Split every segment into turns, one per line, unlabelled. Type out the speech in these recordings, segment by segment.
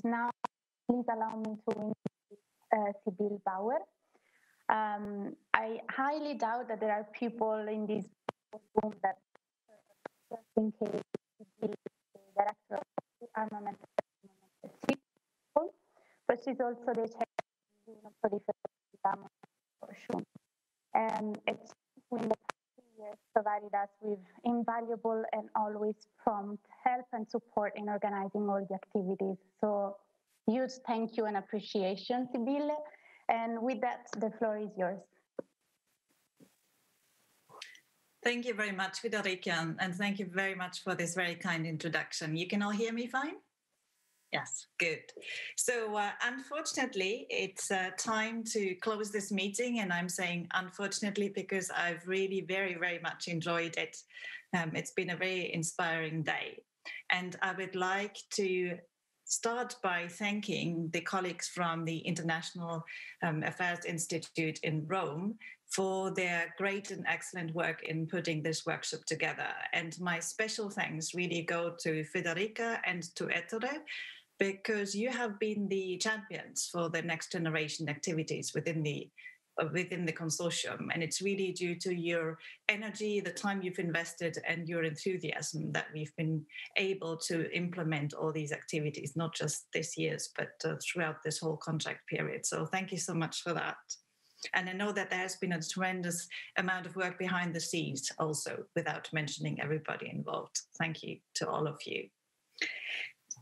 Now, please allow me to introduce Sibylle Bauer. I highly doubt that there are people in this room that, just in case, Sibylle is the director of the Armament at SIPRI, but she's also the chair of the Non-proliferation Consortium. And it's in the past 3 years provided us with invaluable and always prompt help and support in organizing all the activities. So huge thank you and appreciation, Sibylle. And with that, the floor is yours.
Thank you very much, Federica, and thank you very much for this very kind introduction. You can all hear me fine? Yes, good. So unfortunately, it's time to close this meeting, and I'm saying unfortunately because I've really very much enjoyed it. It's been a very inspiring day, and I would like to start by thanking the colleagues from the International Affairs Institute in Rome for their great and excellent work in putting this workshop together. And my special thanks really go to Federica and to Ettore, because you have been the champions for the next generation activities within the consortium. And it's really due to your energy, the time you've invested, and your enthusiasm that we've been able to implement all these activities, not just this year's, but throughout this whole contract period. So thank you so much for that. And I know that there has been a tremendous amount of work behind the scenes also, without mentioning everybody involved. Thank you to all of you.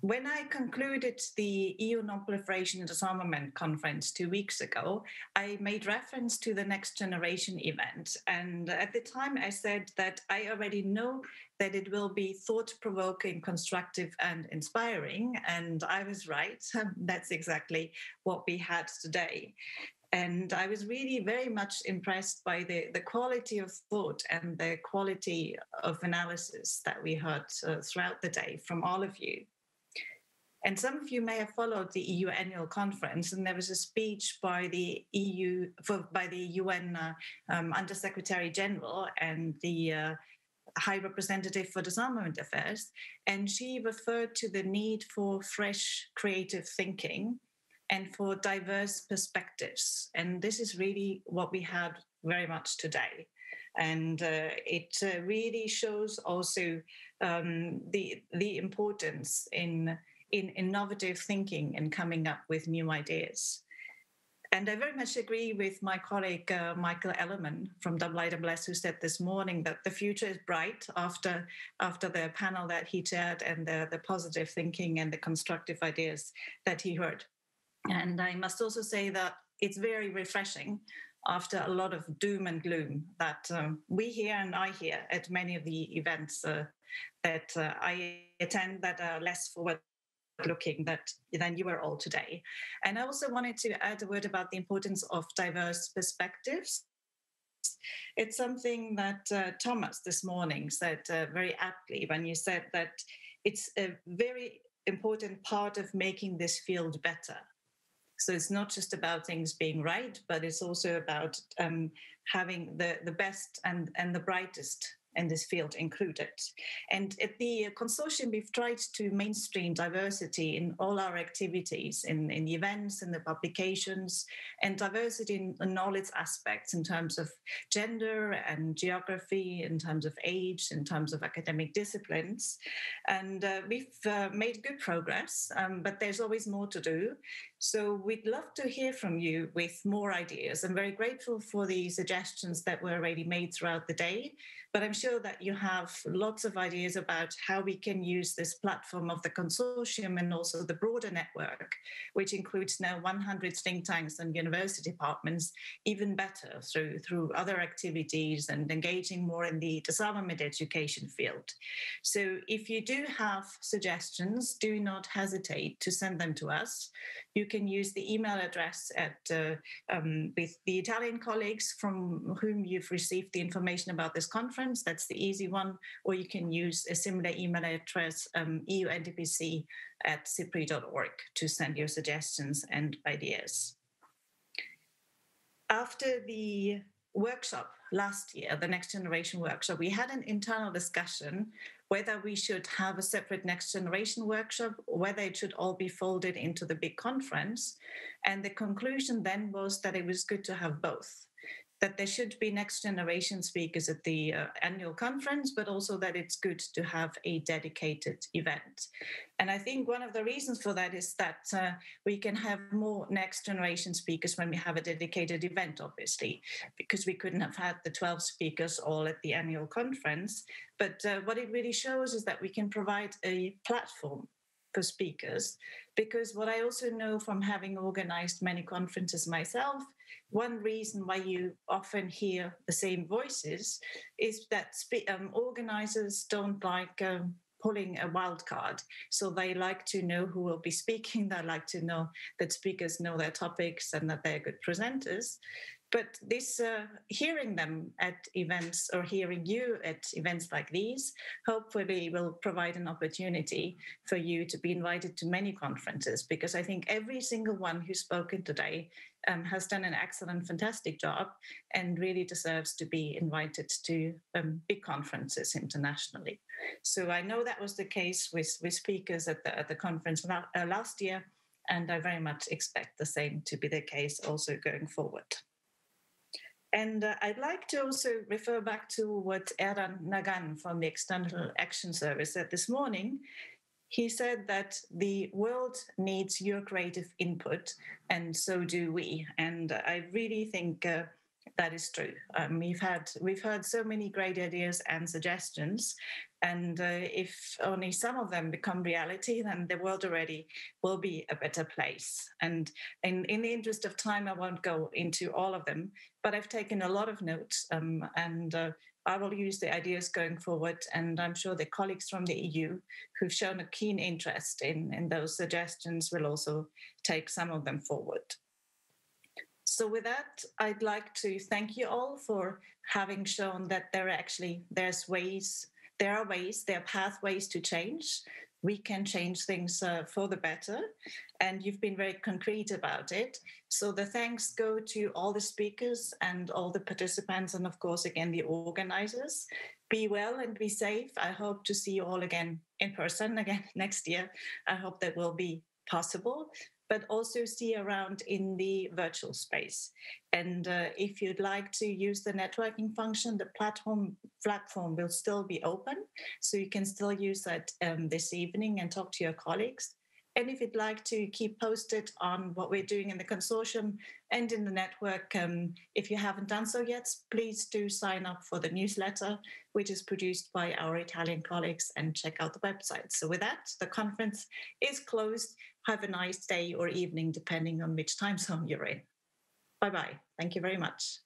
When I concluded the EU Non-proliferation and Disarmament conference 2 weeks ago, I made reference to the Next Generation event. And at the time I said that I already know that it will be thought-provoking, constructive and inspiring. And I was right. That's exactly what we had today. And I was really very much impressed by the quality of thought and the quality of analysis that we heard throughout the day from all of you. And some of you may have followed the EU annual conference, and there was a speech by the UN Under-Secretary General and the High Representative for Disarmament Affairs, and she referred to the need for fresh, creative thinking and for diverse perspectives. And this is really what we had very much today. And it really shows also the importance in innovative thinking and coming up with new ideas. And I very much agree with my colleague, Michael Ellerman from IISS, who said this morning that the future is bright after the panel that he chaired and the positive thinking and the constructive ideas that he heard. And I must also say that it's very refreshing after a lot of doom and gloom that we hear and I hear at many of the events that I attend that are less forward-looking than you are all today. And I also wanted to add a word about the importance of diverse perspectives. It's something that Thomas this morning said very aptly when you said that it's a very important part of making this field better. So it's not just about things being right, but it's also about having the best and the brightest in this field included. And at the consortium, we've tried to mainstream diversity in all our activities, in the events, in the publications, and diversity in all its aspects in terms of gender and geography, in terms of age, in terms of academic disciplines. And we've made good progress, but there's always more to do. So we'd love to hear from you with more ideas. I'm very grateful for the suggestions that were already made throughout the day, but I'm sure that you have lots of ideas about how we can use this platform of the consortium and also the broader network, which includes now 100 think tanks and university departments, even better through other activities and engaging more in the disarmament education field. So if you do have suggestions, do not hesitate to send them to us. You can use the email address with the Italian colleagues from whom you've received the information about this conference. That's the easy one. Or you can use a similar email address, eundpc@sipri.org, to send your suggestions and ideas. After the workshop last year, the Next Generation workshop, we had an internal discussion whether we should have a separate next generation workshop, or whether it should all be folded into the big conference. And the conclusion then was that it was good to have both, that there should be next generation speakers at the annual conference, but also that it's good to have a dedicated event. And I think one of the reasons for that is that we can have more next generation speakers when we have a dedicated event, obviously, because we couldn't have had the 12 speakers all at the annual conference. But what it really shows is that we can provide a platform for speakers, because what I also know from having organized many conferences myself, one reason why you often hear the same voices is that organizers don't like pulling a wild card. So they like to know who will be speaking. They like to know that speakers know their topics and that they're good presenters. But this hearing them at events, or hearing you at events like these, hopefully will provide an opportunity for you to be invited to many conferences, because I think every single one who's spoken today has done an excellent, fantastic job and really deserves to be invited to big conferences internationally. So I know that was the case with speakers at the conference last year, and I very much expect the same to be the case also going forward. And I'd like to also refer back to what Erdan Nagan from the External Action Service said this morning. He said that the world needs your creative input, and so do we. And I really think that is true. We've heard so many great ideas and suggestions, and if only some of them become reality, then the world already will be a better place. And in the interest of time, I won't go into all of them, but I've taken a lot of notes, and I will use the ideas going forward. And I'm sure the colleagues from the EU who've shown a keen interest in those suggestions will also take some of them forward. So with that, I'd like to thank you all for having shown that there are pathways to change. We can change things for the better, and you've been very concrete about it. So the thanks go to all the speakers and all the participants, and of course, again, the organizers. Be well and be safe. I hope to see you all again in person again next year. I hope that will be possible, but also see you around in the virtual space. And if you'd like to use the networking function, the platform will still be open, so you can still use that this evening and talk to your colleagues. And if you'd like to keep posted on what we're doing in the consortium and in the network, if you haven't done so yet, please do sign up for the newsletter, which is produced by our Italian colleagues, and check out the website. So with that, the conference is closed. Have a nice day or evening, depending on which time zone you're in. Bye-bye. Thank you very much.